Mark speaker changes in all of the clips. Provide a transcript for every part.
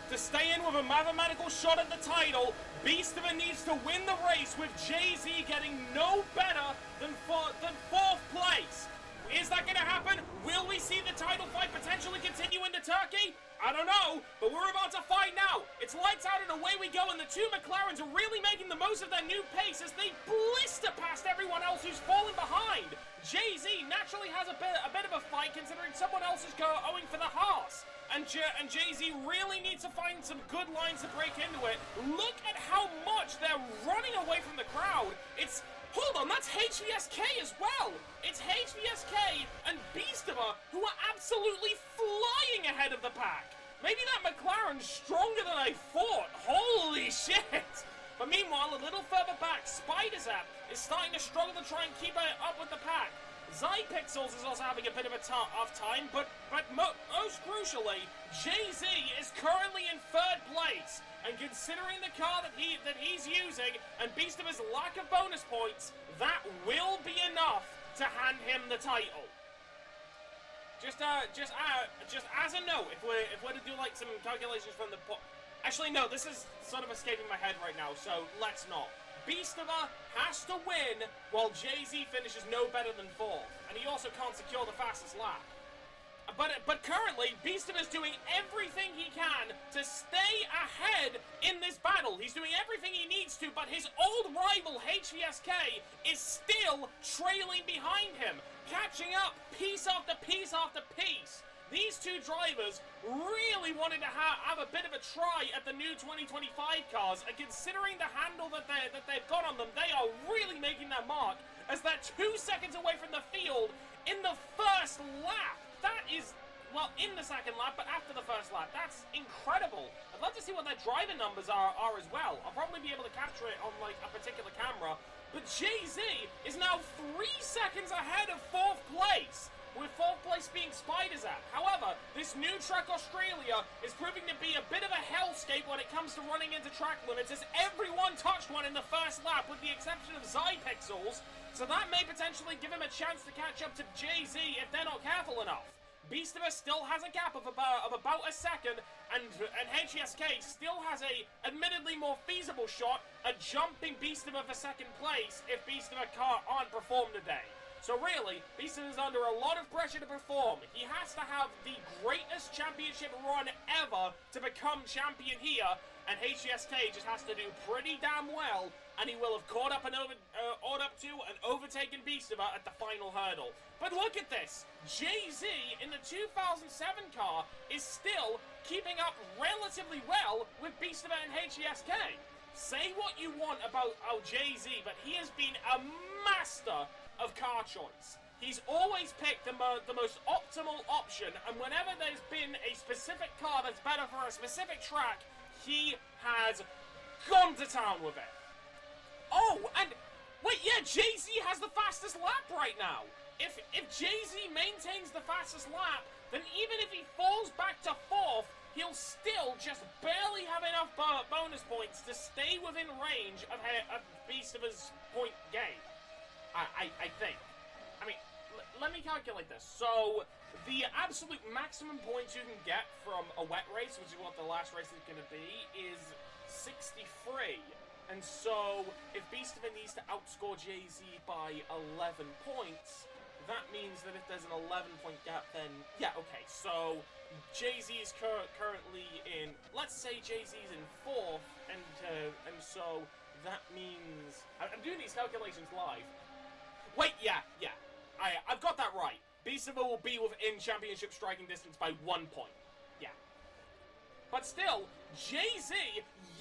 Speaker 1: To stay in with a mathematical shot at the title, Beastiver needs to win the race with Jay-Z getting no better than 4th place. Is that going to happen? Will we see the title fight potentially continue into Turkey? I don't know, but we're about to find out. It's lights out and away we go, and the two McLarens are really making the most of their new pace as they blister past everyone else who's fallen behind. Jay-Z naturally has a bit of a fight considering someone else is going for the Haas. And Jay-Z really needs to find some good lines to break into it. Look at how much they're running away from the crowd. Hold on, that's HVSK as well! It's HVSK and Beastiver who are absolutely flying ahead of the pack! Maybe that McLaren's stronger than I thought! Holy shit! But meanwhile, a little further back, Spider-Zap is starting to struggle to try and keep up with the pack. Zypixels is also having a bit of a tough time, but most crucially, Jay-Z is currently in 3rd place. And considering the car that he's using and Beastiver's lack of bonus points, that will be enough to hand him the title. Just as a note, if we're to do like some calculations from the actually no, this is sort of escaping my head right now, so let's not. Beastiver has to win while Jay-Z finishes no better than 4th, and he also can't secure the fastest lap. But currently, Beastiver's doing everything he can to stay ahead in this battle. He's doing everything he needs to, but his old rival, HVSK, is still trailing behind him, catching up piece after piece after piece. These two drivers really wanted to have a bit of a try at the new 2025 cars, and considering the handle that they've got on them, they are really making their mark, as they're 2 seconds away from the field in the first lap. That is, well, in the second lap, but after the first lap. That's incredible. I'd love to see what their driving numbers are as well. I'll probably be able to capture it on, like, a particular camera. But Jay-Z is now 3 seconds ahead of 4th place, with 4th place being Spider-Zap. However, this new Trek Australia is proving to be a bit of a hellscape when it comes to running into track limits, as everyone touched one in the first lap, with the exception of Zypixels. So that may potentially give him a chance to catch up to Jay-Z if they're not careful enough. Beastiver still has a gap of about a second, and HSK still has a admittedly more feasible shot at jumping Beastiver for 2nd place if Beastiver aren't performed today. So really, Beastiver is under a lot of pressure to perform. He has to have the greatest championship run ever to become champion here, and HSK just has to do pretty damn well, and he will have caught up and overtaken Beastiver at the final hurdle. But look at this! Jay-Z in the 2007 car is still keeping up relatively well with Beastiver and HSK. Say what you want about Jay-Z, but he has been a master of car choice. He's always picked the most optimal option, and whenever there's been a specific car that's better for a specific track, he has gone to town with it. Oh, and wait, yeah, Jay-Z has the fastest lap right now. If Jay-Z maintains the fastest lap, then even if he falls back to 4th, he'll still just barely have enough bonus points to stay within range of Beastiver's point gain. I think. I mean, let me calculate this. So, the absolute maximum points you can get from a wet race, which is what the last race is going to be, is 63. And so, if Beastiver needs to outscore Jay-Z by 11 points, that means that if there's an 11-point gap, then, yeah, okay, so Jay-Z is currently in, let's say Jay-Z's in 4th, and so that means, I'm doing these calculations live. Wait, yeah, I've got that right. Beastiver will be within championship striking distance by 1 point. Yeah. But still, Jay-Z,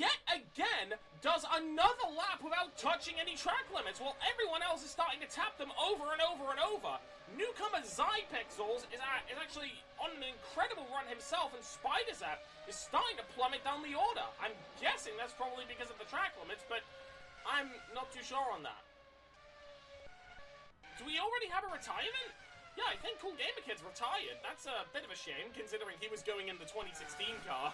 Speaker 1: yet again, does another lap without touching any track limits, while everyone else is starting to tap them over and over and over. Newcomer Zypixels is actually on an incredible run himself, and Spider-Zap is starting to plummet down the order. I'm guessing that's probably because of the track limits, but I'm not too sure on that. Do we already have a retirement? Yeah, I think Cool Gamer Kid's retired. That's a bit of a shame, considering he was going in the 2016 car.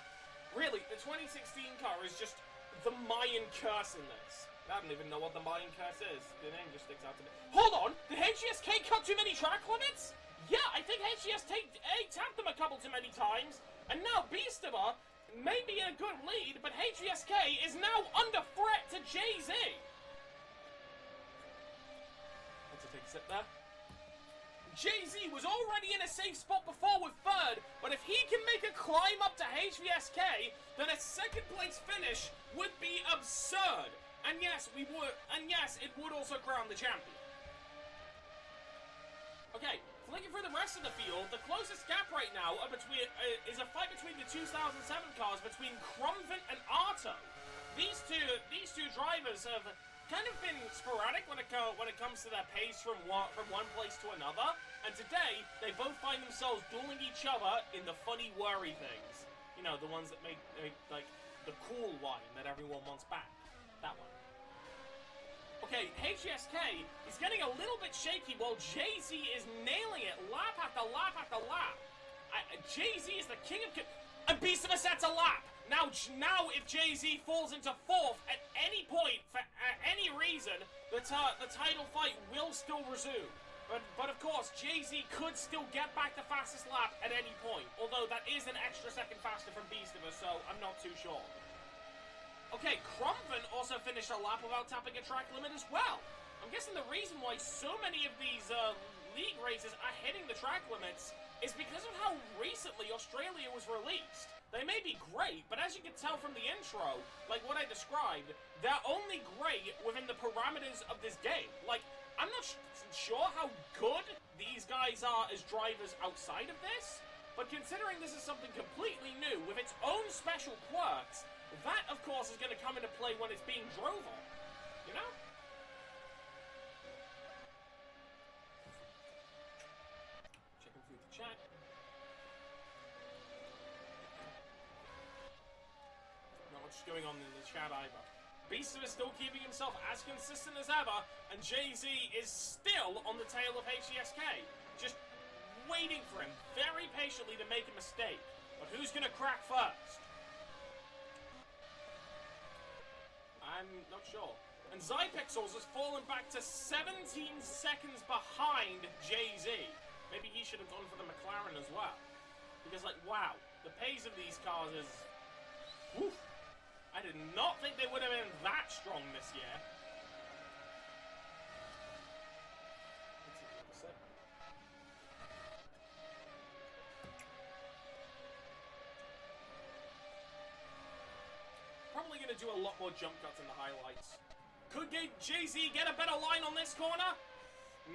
Speaker 1: Really, the 2016 car is just the Mayan curse in this. I don't even know what the Mayan curse is. The name just sticks out to me. Hold on! Did HGSK cut too many track limits? Yeah, I think HGSK tapped them a couple too many times. And now Beastiver, maybe in a good lead, but HVSK is now under threat to JZ. Let's take a sip there. JZ was already in a safe spot before with third, but if he can make a climb up to HVSK, then a second place finish would be absurd. And yes, it would also crown the champion. Okay, flicking through the rest of the field, the closest gap right now is a fight between the 2007 cars between Crumvent and Arto. These two drivers have kind of been sporadic when it comes to their pace from one place to another, and today they both find themselves dueling each other in the funny worry things. You know, the ones that make like the cool wine that everyone wants back. That one. Okay, HSK is getting a little bit shaky while JZ is nailing it lap after lap after lap. JZ is the king of... And Beast of a set's a lap! Now if JZ falls into fourth at any point, for any reason, the title fight will still resume. But of course, JZ could still get back the fastest lap at any point, although that is an extra second faster from Beast of a, so I'm not too sure. Okay, Crumvent also finished a lap without tapping a track limit as well. I'm guessing the reason why so many of these league races are hitting the track limits is because of how recently Australia was released. They may be great, but as you can tell from the intro, like what I described, they're only great within the parameters of this game. Like, I'm not sure how good these guys are as drivers outside of this, but considering this is something completely new with its own special quirks, that, of course, is going to come into play when it's being drove on. You know? Checking through the chat. Not much going on in the chat either. Beast is still keeping himself as consistent as ever, and JZ is still on the tail of HCSK. Just waiting for him very patiently to make a mistake. But who's going to crack first? I'm not sure. And Zypixels has fallen back to 17 seconds behind JZ. Maybe he should have gone for the McLaren as well. Because, like, wow, the pace of these cars is... Woof. I did not think they would have been that strong this year. Probably going to do a lot more jump cuts in the highlights. Could JZ get a better line on this corner?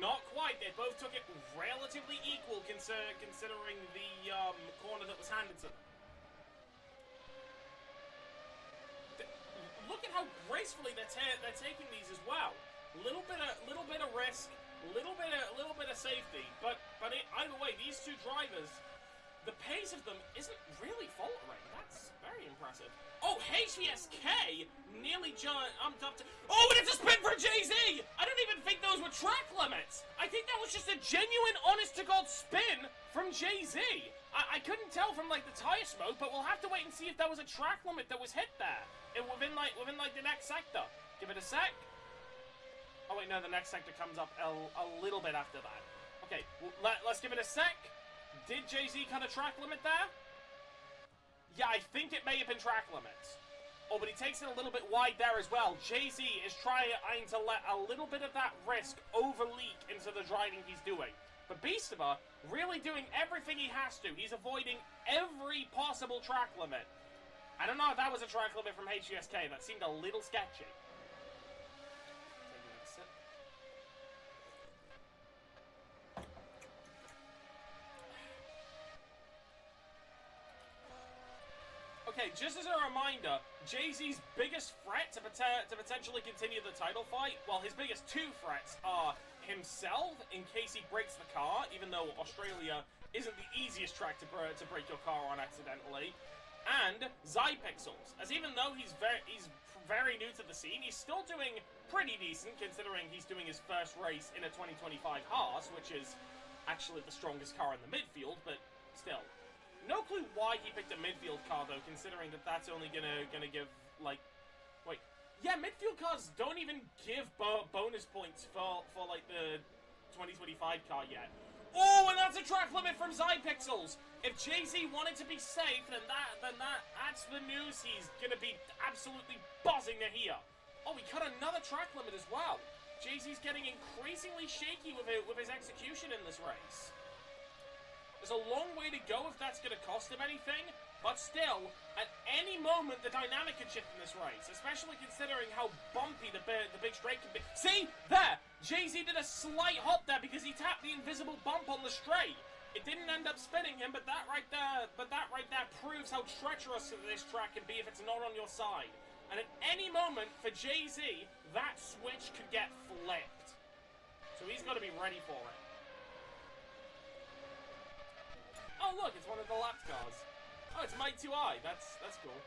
Speaker 1: Not quite. They both took it relatively equal considering the corner that was handed to them. Look at how gracefully they're taking these as well. Little bit of risk, little bit of safety. But either way, these two drivers, the pace of them isn't really faltering. That's very impressive. Oh, HVSK nearly jumped up to... Oh, but it's a spin for JZ! I don't even think those were track limits! I think that was just a genuine, honest-to-God spin from JZ! I couldn't tell from, like, the tire smoke, but we'll have to wait and see if there was a track limit that was hit there. Within the next sector. Give it a sec. Oh, wait, no, the next sector comes up a little bit after that. Okay, let's give it a sec. Did JZ cut a track limit there? Yeah, I think it may have been track limits. Oh, but he takes it a little bit wide there as well. JZ is trying to let a little bit of that risk overleak into the driving he's doing. But Beastava really doing everything he has to. He's avoiding every possible track limit. I don't know if that was a track limit from HGSK. That seemed a little sketchy. Okay, just as a reminder, JZ's biggest threat to potentially continue the title fight, well, his biggest two threats are himself, in case he breaks the car, even though Australia isn't the easiest track to break your car on accidentally, and Zypixels, as even though he's very new to the scene, he's still doing pretty decent, considering he's doing his first race in a 2025 Haas, which is actually the strongest car in the midfield, but still. No clue why he picked a midfield car, though, considering that that's only gonna give, like... Wait. Yeah, midfield cars don't even give bonus points for like, the 2025 car yet. Oh, and that's a track limit from Zypixels. If Jay-Z wanted to be safe, then that's the news he's gonna be absolutely buzzing to hear. Oh, he cut another track limit as well. Jay-Z's getting increasingly shaky with his execution in this race. There's a long way to go if that's gonna cost him anything, but still, at any moment the dynamic could shift in this race, especially considering how bumpy the big straight can be. See? There! Jay-Z did a slight hop there because he tapped the invisible bump on the straight. It didn't end up spinning him, but that right there proves how treacherous this track can be if it's not on your side. And at any moment for Jay-Z, that switch could get flipped. So he's got to be ready for it. Oh look, it's one of the lapped cars. Oh, it's Mike 2i. That's cool.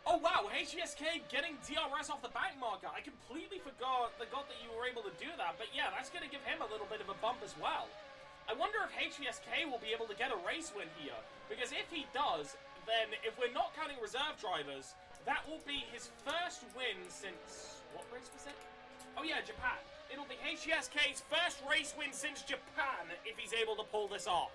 Speaker 1: Oh wow, HVSK getting DRS off the back marker. I completely forgot that you were able to do that, but yeah, that's going to give him a little bit of a bump as well. I wonder if HVSK will be able to get a race win here, because if he does, then if we're not counting reserve drivers, that will be his first win since... what race was it? Oh yeah, Japan. It'll be HVSK's first race win since Japan if he's able to pull this off.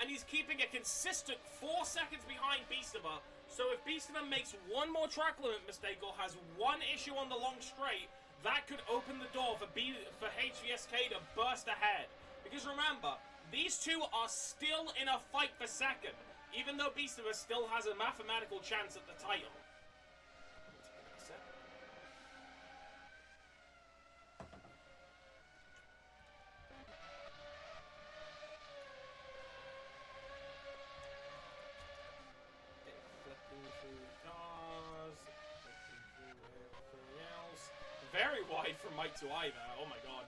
Speaker 1: And he's keeping a consistent 4 seconds behind Beastava. So if Beastava makes one more track limit mistake or has one issue on the long straight, that could open the door for HVSK to burst ahead. Because remember, these two are still in a fight for second, even though Beastava still has a mathematical chance at the title. Very wide from Mike 2i there. Oh my god.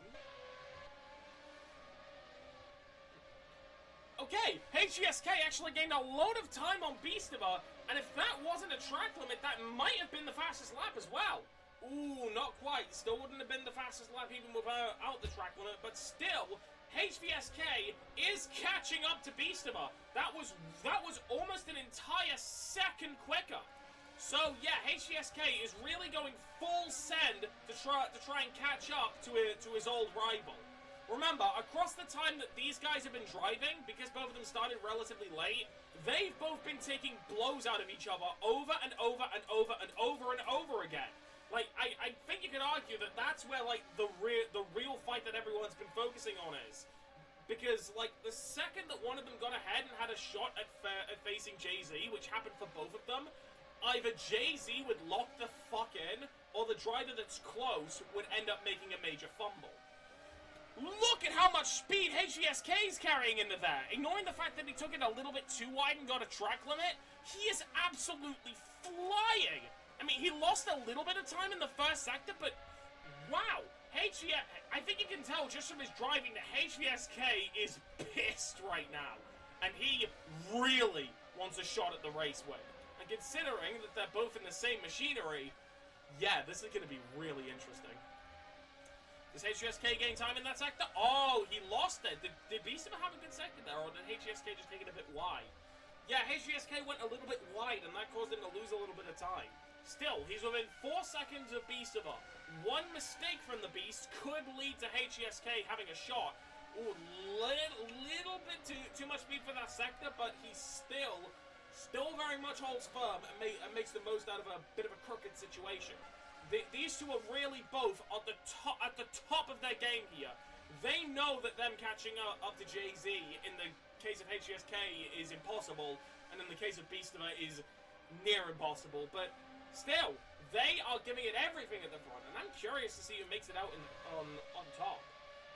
Speaker 1: Okay, HVSK actually gained a load of time on Beastava, and if that wasn't a track limit, that might have been the fastest lap as well. Ooh, not quite. Still wouldn't have been the fastest lap even without the track limit, but still, HVSK is catching up to Beastava. That was almost an entire second quicker. So yeah, HVSK is really going full send to try and catch up to his old rival. Remember, across the time that these guys have been driving, because both of them started relatively late, they've both been taking blows out of each other over and over and over and over and over again. Like, I think you could argue that that's where, like, the real fight that everyone's been focusing on is. Because, like, the second that one of them got ahead and had a shot at facing Jay-Z, which happened for both of them, either Jay-Z would lock the fuck in, or the driver that's close would end up making a major fumble. Look at how much speed HVSK is carrying into that. Ignoring the fact that he took it a little bit too wide and got a track limit, he is absolutely flying. I mean, he lost a little bit of time in the first sector, but wow. I think you can tell just from his driving that HVSK is pissed right now. And he really wants a shot at the race win. And considering that they're both in the same machinery, yeah, this is going to be really interesting. Does HVSK gain time in that sector? Oh, he lost it. Did Beastava have a good sector there, or did HVSK just take it a bit wide? Yeah, HVSK went a little bit wide, and that caused him to lose a little bit of time. Still, he's within 4 seconds of Beastava. One mistake from the Beast could lead to HVSK having a shot. Ooh, little bit too much speed for that sector, but he still very much holds firm and makes the most out of a bit of a crooked situation. These two are really both at the top of their game here. They know that them catching up to Jay-Z in the case of HVSK is impossible, and in the case of Beastava is near impossible, but still, they are giving it everything at the front, and I'm curious to see who makes it out on top.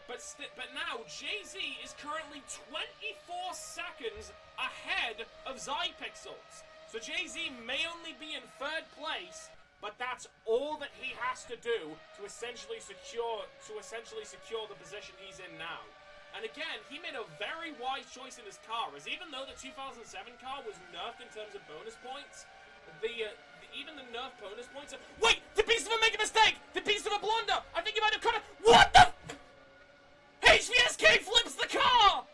Speaker 1: But now, Jay-Z is currently 24 seconds ahead of Zypixels. So Jay-Z may only be in 3rd place, but that's all that he has to do to essentially secure the position he's in now. And again, he made a very wise choice in his car, as even though the 2007 car was nerfed in terms of bonus points, even the nerf bonus points are... Wait! Did Beastava make a mistake? Did Beastava blunder? I think he might have cut it. What the... HVSK flips the car!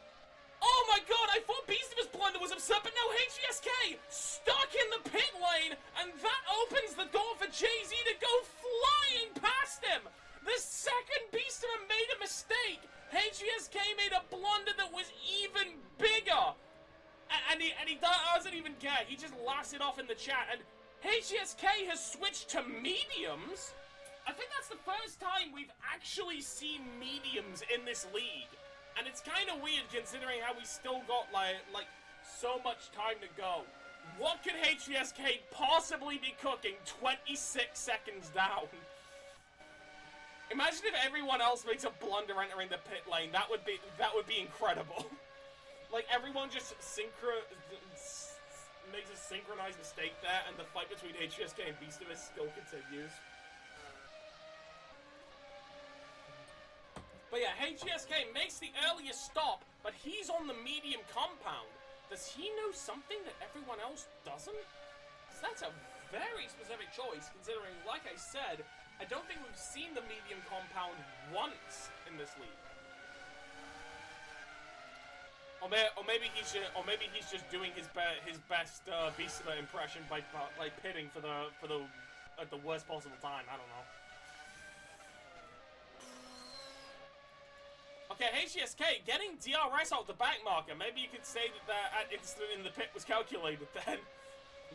Speaker 1: Oh my god, I thought Beastava's blunder was absurd, but no, HVSK stuck in the pit lane, and that opens the door for Jay-Z to go flying past him! The second Beastman made a mistake, HBSK made a blunder that was even bigger. And he doesn't even care. He just laughs it off in the chat. And HBSK has switched to mediums. I think that's the first time we've actually seen mediums in this league. And it's kind of weird considering how we still got like so much time to go. What could HBSK possibly be cooking 26 seconds down? Imagine if everyone else makes a blunder entering the pit lane. That would be incredible. Like everyone just makes a synchronized mistake there, and the fight between HBSK and Beastimus still continues. But yeah, HBSK makes the earliest stop, but he's on the medium compound. Does he know something that everyone else doesn't? So that's a very specific choice, considering, like I said, I don't think we've seen the medium compound once in this league. Or maybe he's just doing his best Beastman impression by pitting for the at the worst possible time. I don't know. Okay, HBSK getting DRS out the back marker. Maybe you could say that incident in the pit was calculated then.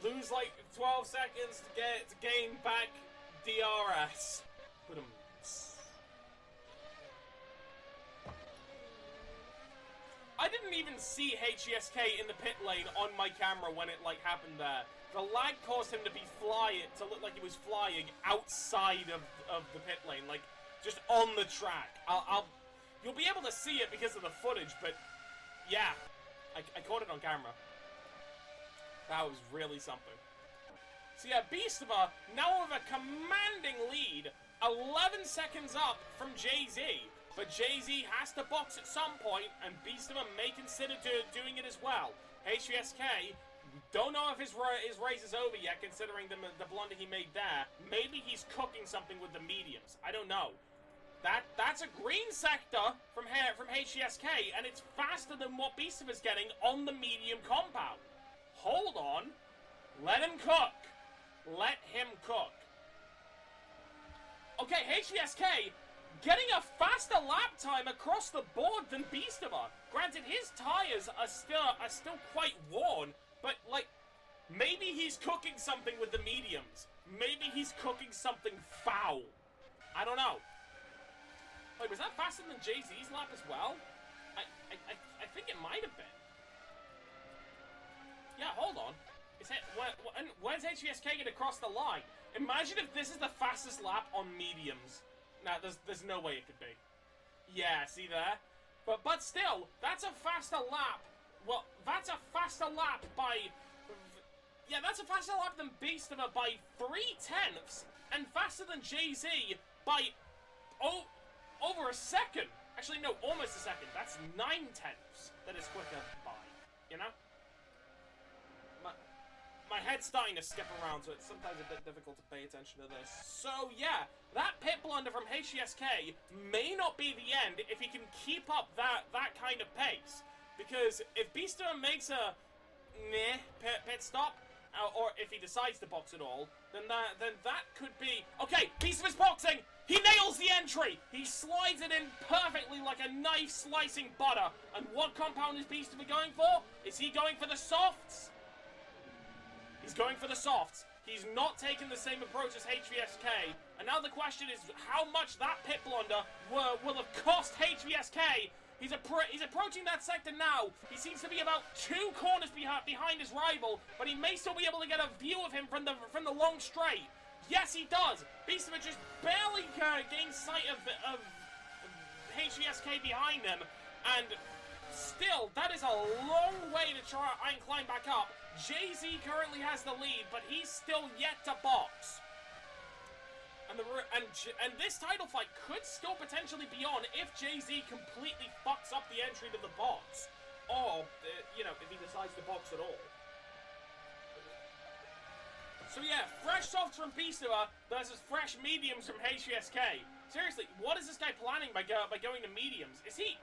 Speaker 1: Lose like 12 seconds to gain back DRS. I didn't even see HBSK in the pit lane on my camera when it happened there. The lag caused him to look like he was flying outside of the pit lane, like just on the track. You'll be able to see it because of the footage, but yeah, I caught it on camera. That was really something. So yeah, Beastama now with a commanding lead, 11 seconds up from Jay-Z. But Jay-Z has to box at some point, and Beastama may consider doing it as well. HBSK, don't know if his race is over yet, considering the blunder he made there. Maybe he's cooking something with the mediums. I don't know. That's a green sector from HBSK, and it's faster than what Beastama's getting on the medium compound. Hold on. Let him cook. Let him cook. Okay, HBSK getting a faster lap time across the board than Beastama. Granted, his tires are still quite worn, but maybe he's cooking something with the mediums. Maybe he's cooking something foul. I don't know. Wait, was that faster than Jay-Z's lap as well? I think it might have been. Yeah, hold on. Where's HBSK get across the line? Imagine if this is the fastest lap on mediums. Nah, there's no way it could be. Yeah, see there? But still, that's a faster lap. Well, that's a faster lap by... Yeah, that's a faster lap than Beastama by 3/10, and faster than Jay-Z by... over a second. Actually, no, almost a second. That's 9/10 that is quicker by, you know? My head's starting to skip around, so it's sometimes a bit difficult to pay attention to this. So, yeah, that pit blunder from HBSK may not be the end if he can keep up that kind of pace. Because if Beastman makes a pit stop, or if he decides to box at all, then that could be... Okay, Beastman's boxing! He nails the entry! He slides it in perfectly like a knife slicing butter. And what compound is Beastman going for? Is he going for the softs? He's going for the softs. He's not taking the same approach as HBSK. And now the question is how much that pit blunder will have cost HBSK. He's approaching that sector now. He seems to be about 2 corners behind his rival, but he may still be able to get a view of him from the long straight. Yes, he does. Beastman just barely gains sight of HBSK behind him, and still, that is a long way to try and climb back up. Jay-Z currently has the lead, but he's still yet to box. And this title fight could still potentially be on if Jay-Z completely fucks up the entry to the box. Or, if he decides to box at all. So yeah, fresh softs from Beastama versus fresh mediums from HBSK. Seriously, what is this guy planning by going to mediums? Is he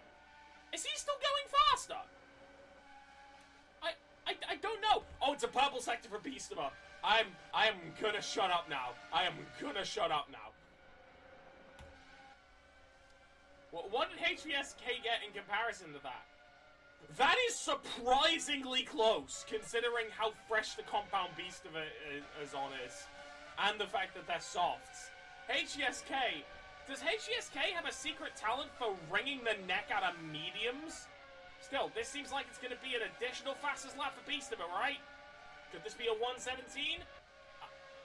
Speaker 1: still going faster? I don't know. Oh, it's a purple sector for Beastama. I am gonna shut up now. I am gonna shut up now. What did HBSK get in comparison to that? That is surprisingly close, considering how fresh the compound beast of it is on is, and the fact that they're softs. HGSK, does HGSK have a secret talent for wringing the neck out of mediums? Still, this seems like it's going to be an additional fastest lap for Beastimer, right? Could this be a 117?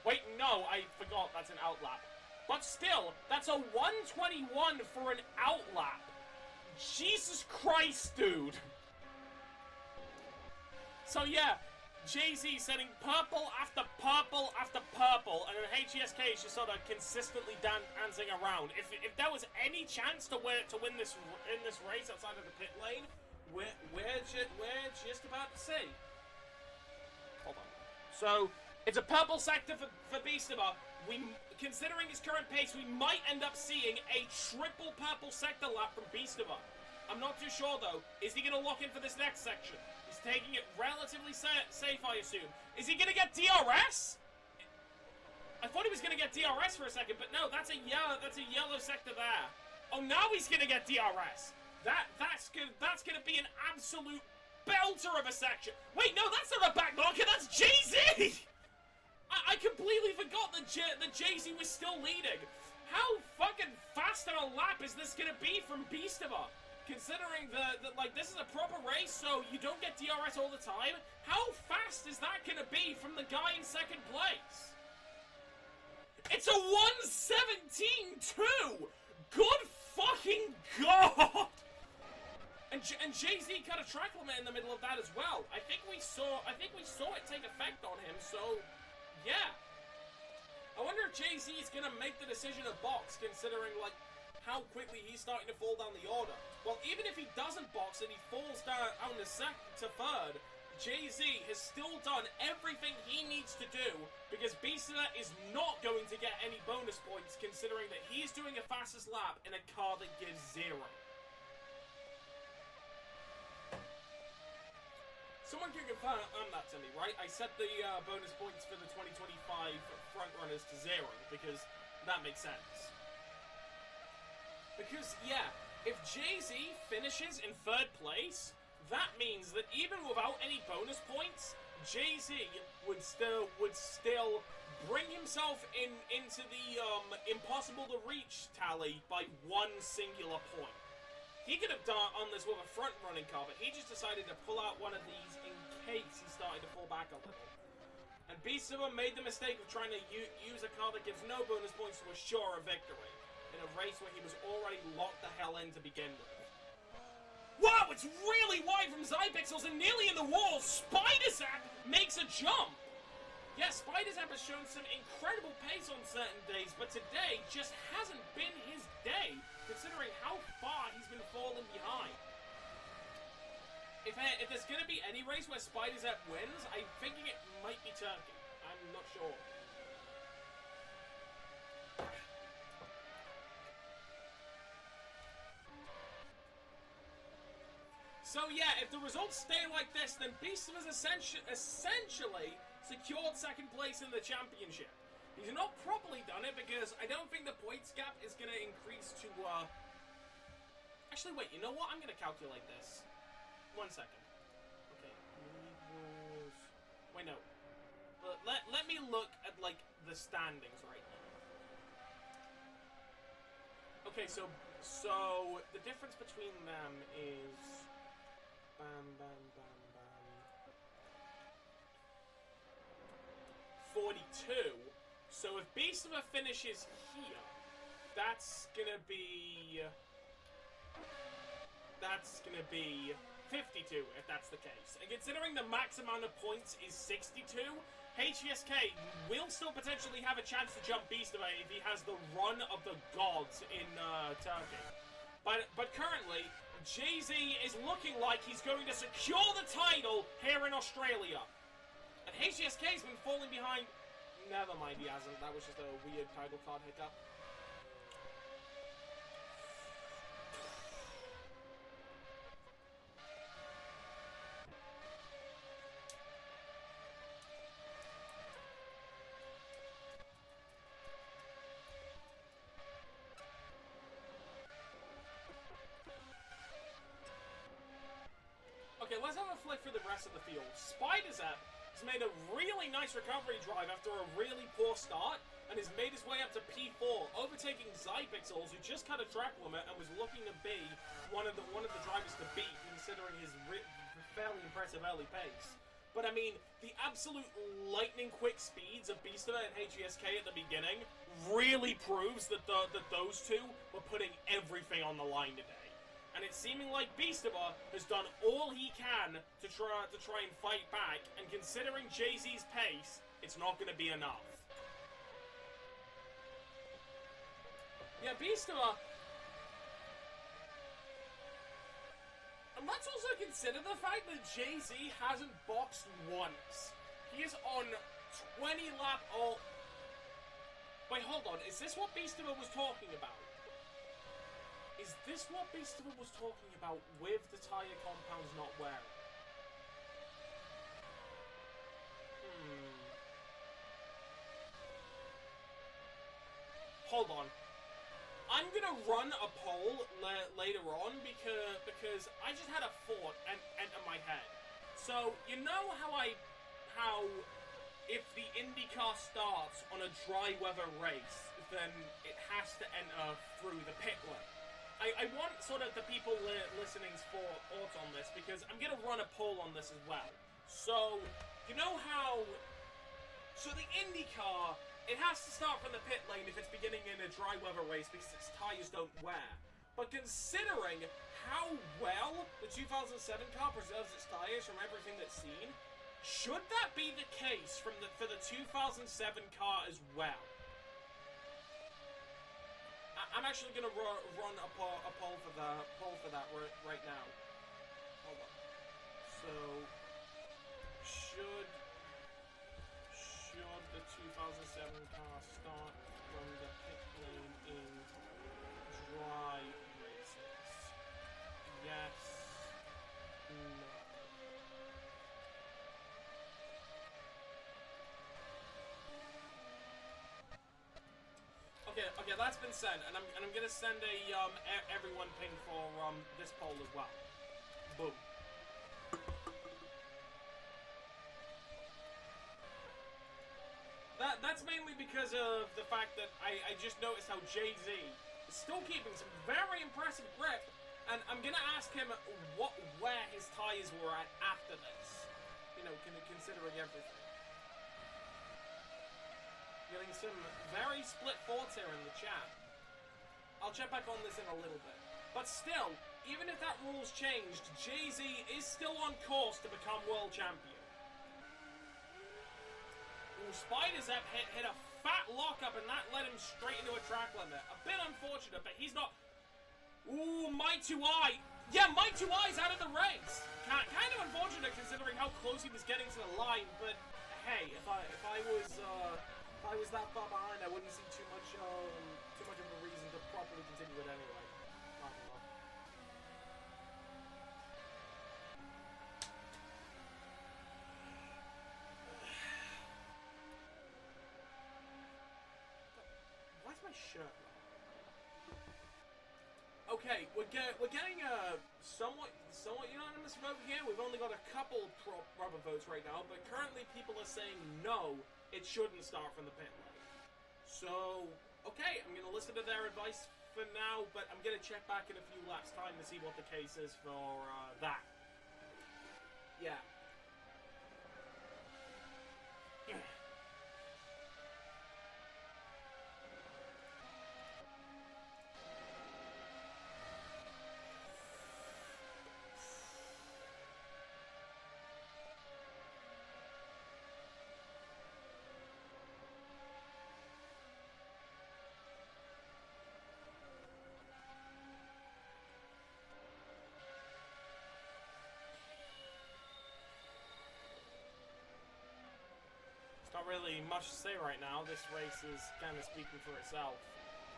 Speaker 1: Wait, no, I forgot that's an out lap. But still, that's a 121 for an out lap. Jesus Christ, dude. So yeah, Jay-Z setting purple after purple after purple, and then HESK is just sort of consistently dancing around. If there was any chance to win this race outside of the pit lane, we're just about to see. Hold on. So it's a purple sector for Beastimer. Considering his current pace, we might end up seeing a triple purple sector lap from Beastimer. I'm not too sure though. Is he going to lock in for this next section? He's taking it relatively safe, I assume. Is he going to get DRS? I thought he was going to get DRS for a second, but no, that's a yellow sector there. Oh, now he's going to get DRS. That's gonna be an absolute belter of a section. Wait, no, that's not a back marker. That's Jay-Z. I completely forgot that Jay-Z was still leading. How fucking fast on a lap is this gonna be from Beastimer? Considering that like this is a proper race, so you don't get DRS all the time. How fast is that gonna be from the guy in second place? It's a 117.2. Good fucking god. And Jay-Z cut a track limit in the middle of that as well. I think we saw it take effect on him. So, yeah. I wonder if Jay-Z is gonna make the decision to box, considering like how quickly he's starting to fall down the order. Well, even if he doesn't box and he falls down to third, Jay-Z has still done everything he needs to do because Beastimer is not going to get any bonus points, considering that he's doing a fastest lap in a car that gives 0. Someone can confirm that to me, right? I set the bonus points for the 2025 frontrunners to 0 because that makes sense. Because, yeah, if Jay-Z finishes in third place, that means that even without any bonus points, Jay-Z would still bring himself into the impossible to reach tally by one singular point. He could have done this with a front-running car, but he just decided to pull out one of these in case he started to fall back a little. And Beastimer made the mistake of trying to use a car that gives no bonus points to assure a victory in a race where he was already locked the hell in to begin with. Wow, it's really wide from Zypixels and nearly in the wall. Spider-Zap makes a jump. Yes, Spider-Zap has shown some incredible pace on certain days, but today just hasn't been his day, considering how far he's been falling behind. If there's going to be any race where Spider-Zap wins, I'm thinking it might be Turkey. I'm not sure. So yeah, if the results stay like this, then Beastimer's essentially secured second place in the championship. He's not properly done it because I don't think the points gap is going to increase to, Actually, wait, you know what? I'm going to calculate this. 1 second. Okay. Wait, no. Let me look at, like, the standings right now. Okay, so the difference between them is... Bam, bam, bam, bam. 42. So if Beastimer finishes here, that's gonna be 52 if that's the case. And considering the max amount of points is 62, HESK will still potentially have a chance to jump Beastimer if he has the run of the gods in Turkey. But currently, Jay-Z is looking like he's going to secure the title here in Australia. And HESK has been falling behind. Never mind, he hasn't. That was just a weird title card hiccup. let's have a flick through the rest of the field. Spider-Zep has made a really nice recovery drive after a really poor start, and has made his way up to P4, overtaking Zypixels, who just cut a track limit and was looking to be one of the drivers to beat, considering his fairly impressive early pace. But I mean, the absolute lightning-quick speeds of Beastava and HESK at the beginning really proves that those two were putting everything on the line today. And it's seeming like Beastava has done all he can to try and fight back, and considering Jay-Z's pace, it's not going to be enough. Yeah, Beastava... And let's also consider the fact that Jay-Z hasn't boxed once. He is on 20-lap... Oh... Wait, hold on. Is this what Beastava was talking about? Is this what Beastava was talking about with the tire compounds not wearing? Hold on. I'm gonna run a poll later on because I just had a thought enter my head. So, you know how if the IndyCar starts on a dry weather race, then it has to enter through the pit lane. I want sort of the people listening's thoughts on this, because I'm going to run a poll on this as well. So, you know how... So the IndyCar, it has to start from the pit lane if it's beginning in a dry weather race because its tyres don't wear. But considering how well the 2007 car preserves its tyres from everything that's seen, should that be the case for the 2007 car as well? I'm actually going to run a poll for that right now. Hold on. So, should the 2007 car start from the pit lane in dry races? Yes. No. Okay, that's been said, and I'm gonna send a everyone ping for this poll as well. Boom. That's mainly because of the fact that I just noticed how Jay-Z is still keeping some very impressive grip, and I'm gonna ask him where his tires were at after this. You know, considering everything. Getting some very split thoughts here in the chat. I'll check back on this in a little bit. But still, even if that rule's changed, Jay-Z is still on course to become world champion. Ooh, Spider-Zep hit a fat lockup, and that led him straight into a track limit. A bit unfortunate, but he's not... Ooh, Mighty2i. Yeah, Mighty2i's out of the race. Kind of unfortunate considering how close he was getting to the line, but hey, if I was that far behind, I wouldn't see too much of a reason to properly continue it anyway. I don't know. Why's my shirt wrong? Okay, we're getting a somewhat unanimous vote here. We've only got a couple rubber votes right now, but currently people are saying no, it shouldn't start from the pit lane. So, okay, I'm going to listen to their advice for now, but I'm going to check back in a few laps' time to see what the case is for that. Yeah. Not really much to say right now. This race is kind of speaking for itself.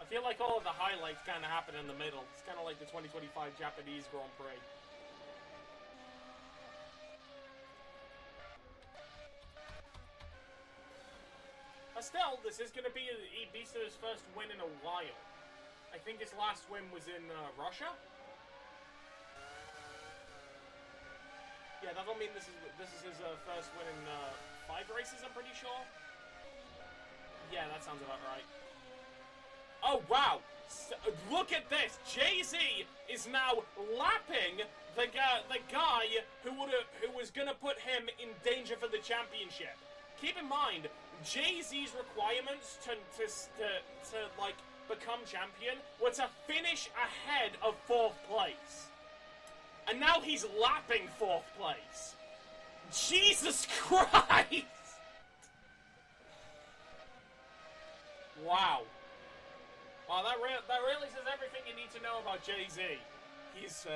Speaker 1: I feel like all of the highlights kind of happen in the middle. It's kind of like the 2025 Japanese Grand Prix. But still, this is going to be Ibissa's first win in a while. I think his last win was in Russia? Yeah, that'll mean this is his first win in 5 races, I'm pretty sure. Yeah, that sounds about right. Oh, wow! Look at this! Jay-Z is now lapping the guy who was gonna put him in danger for the championship. Keep in mind, Jay-Z's requirements to like become champion were to finish ahead of 4th place. And now he's lapping 4th place. Jesus Christ! Wow. Well, that really says everything you need to know about Jay-Z. He's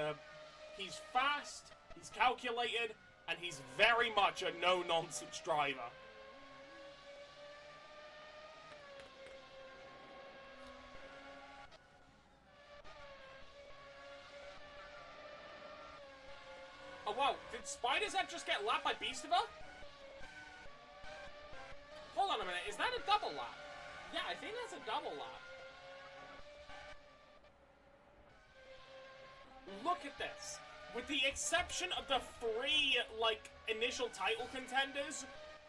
Speaker 1: fast, he's calculated, and he's very much a no-nonsense driver. Oh wow, did Spider-Zep just get lapped by Beastiver? Hold on a minute, is that a double lap? Yeah, I think that's a double lap. Look at this. With the exception of the 3, like, initial title contenders,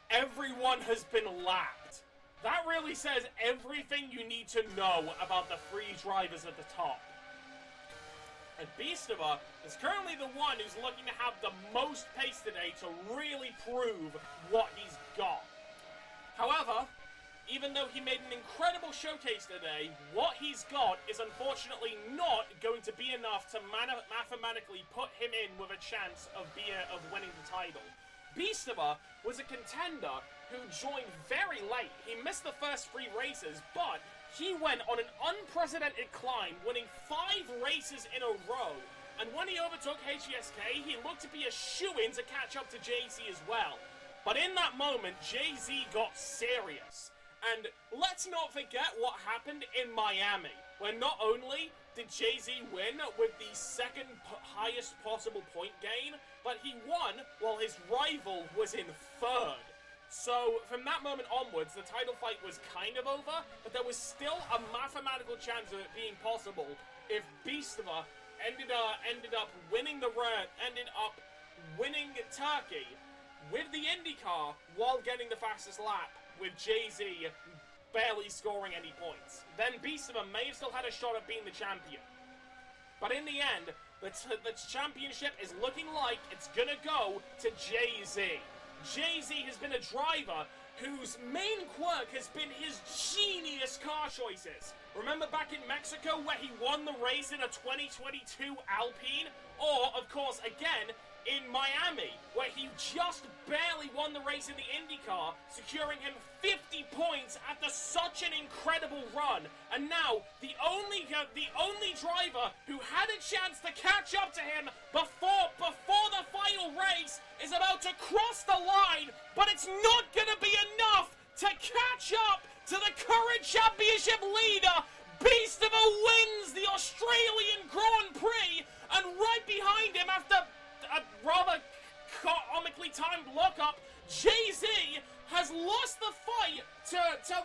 Speaker 1: everyone has been lapped. That really says everything you need to know about the 3 drivers at the top. And Beastiver is currently the one who's looking to have the most pace today to really prove what he's got. However, even though he made an incredible showcase today, what he's got is unfortunately not going to be enough to mathematically put him in with a chance of winning the title. Beastiver was a contender who joined very late. He missed the first 3 races, but he went on an unprecedented climb, winning 5 races in a row. And when he overtook HVSK, he looked to be a shoo-in to catch up to Jay-Z as well. But in that moment, Jay-Z got serious. And let's not forget what happened in Miami, where not only did Jay-Z win with the 2nd highest possible point gain, but he won while his rival was in 3rd. So, from that moment onwards, the title fight was kind of over, but there was still a mathematical chance of it being possible if Beastiver ended up winning Turkey with the IndyCar while getting the fastest lap, with Jay-Z barely scoring any points. Then Beastiver may have still had a shot at being the champion. But in the end, the championship is looking like it's gonna go to Jay-Z. Jay-Z has been a driver whose main quirk has been his genius car choices. Remember back in Mexico where he won the race in a 2022 Alpine? Or, of course, again, in Miami, where he just barely won the race in the IndyCar, securing him 50 points after such an incredible run. And now, the only driver who had a chance to catch up to him before the final race is about to cross the line, but it's not gonna be enough to catch up to the current championship leader. Beastiver wins the Australian Grand Prix, and right behind him, after a rather comically timed lockup, Jay-Z has lost the fight to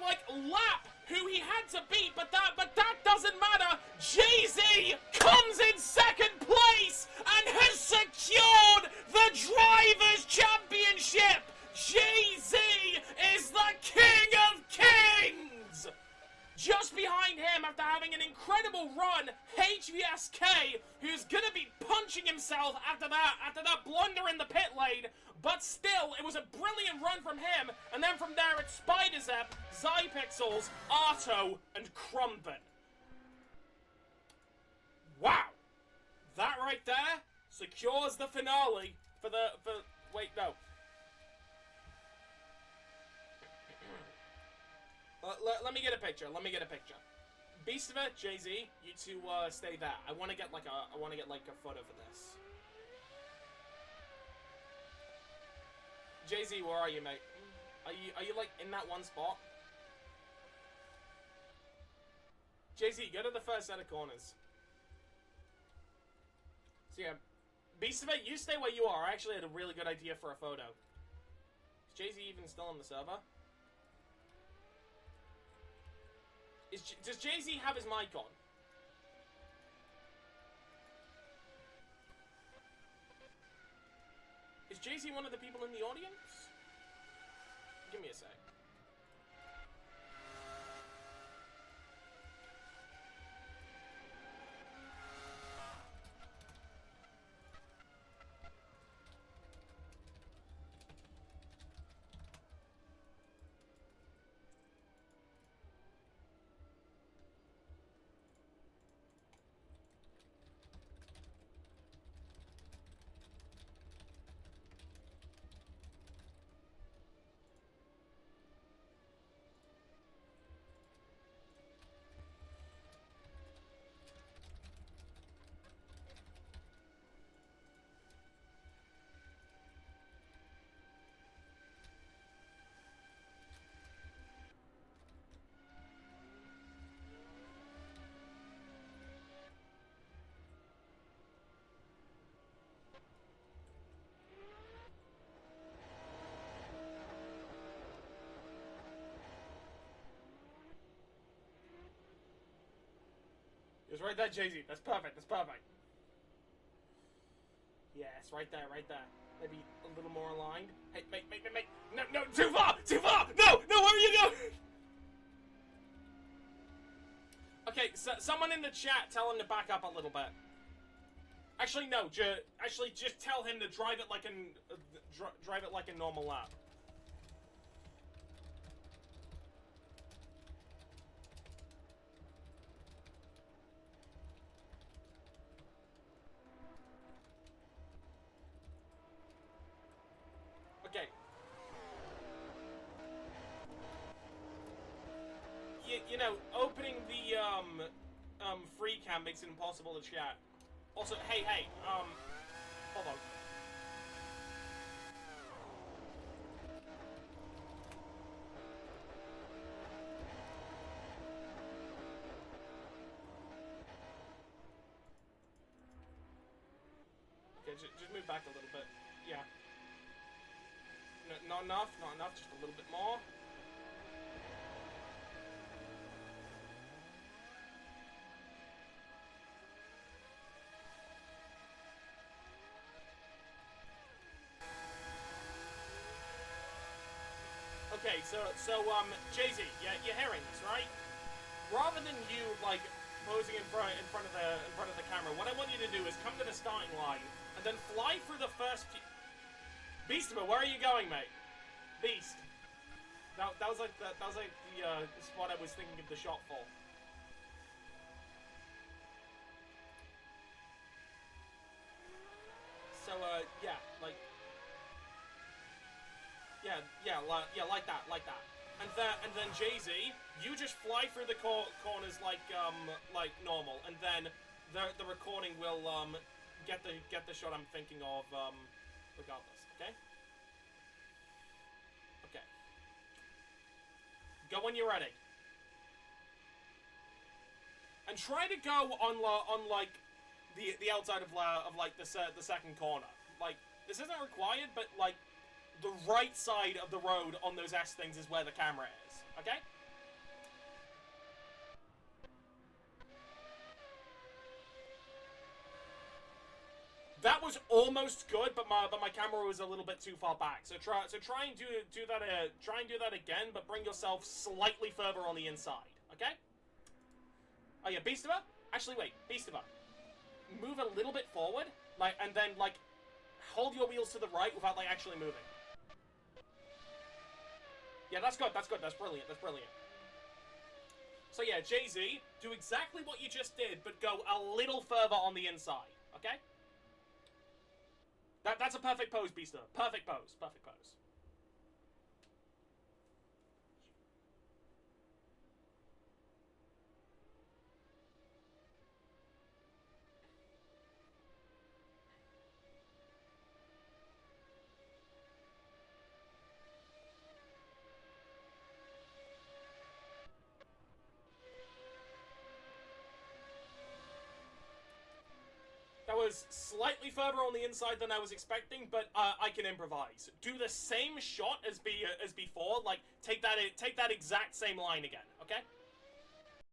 Speaker 1: like lap who he had to beat, but that doesn't matter. Jay-Z comes in 2nd place and has secured the Drivers' Championship. Jay-Z is the King of Kings. Just behind him, after having an incredible run, HVSK, who's gonna be punching himself after that blunder in the pit lane, but still, it was a brilliant run from him, and then from there it's Spider-Zep, Zypixels, Arto, and Crumpin. Wow! That right there secures the finale wait, no. Let me get a picture. Beastiver, Jay-Z, you two stay there. I want to get like a photo for this. Jay-Z, where are you, mate? Are you like in that one spot? Jay-Z, go to the first set of corners. So yeah, Beastiver, you stay where you are. I actually had a really good idea for a photo. Is Jay-Z even still on the server? Does Jay-Z have his mic on? Is Jay-Z one of the people in the audience? Give me a sec. It's right there, Jay-Z. That's perfect. That's perfect. Yes, right there, right there. Maybe a little more aligned. Hey, mate. No, too far! Too far! No, where are you going? Okay, so someone in the chat tell him to back up a little bit. Actually, no. Just tell him to drive it like a normal lap. Okay. You know, opening the free cam makes it impossible to chat. Also, hey, hold on. Okay, just move back a little bit. Yeah. No, not enough, just a little bit more. Okay, so Jay-Z, yeah, you're hearing this, right? Rather than you like posing in front of the camera, what I want you to do is come to the starting line and then fly through the first few. Beastimer, where are you going, mate? Beast. That was like the spot I was thinking of the shot for. So yeah, like. Yeah, like that. And then Jay-Z, you just fly through the corners like normal, and then the recording will get the shot I'm thinking of regardless. Okay. Okay. Go when you're ready. And try to go on like the outside of like the second corner. Like this isn't required, but like. The right side of the road on those S things is where the camera is, okay? That was almost good, but my camera was a little bit too far back. So try and do that again, but bring yourself slightly further on the inside, okay? Oh yeah, Beastimer? Actually, wait, Beastimer. Move a little bit forward, like, and then like hold your wheels to the right without like actually moving. Yeah, that's good, that's brilliant, So yeah, Jay-Z, do exactly what you just did, but go a little further on the inside, okay? That's a perfect pose, Beaster. Perfect pose. That was slightly further on the inside than I was expecting, but I can improvise. Do the same shot as before, like take that exact same line again, okay?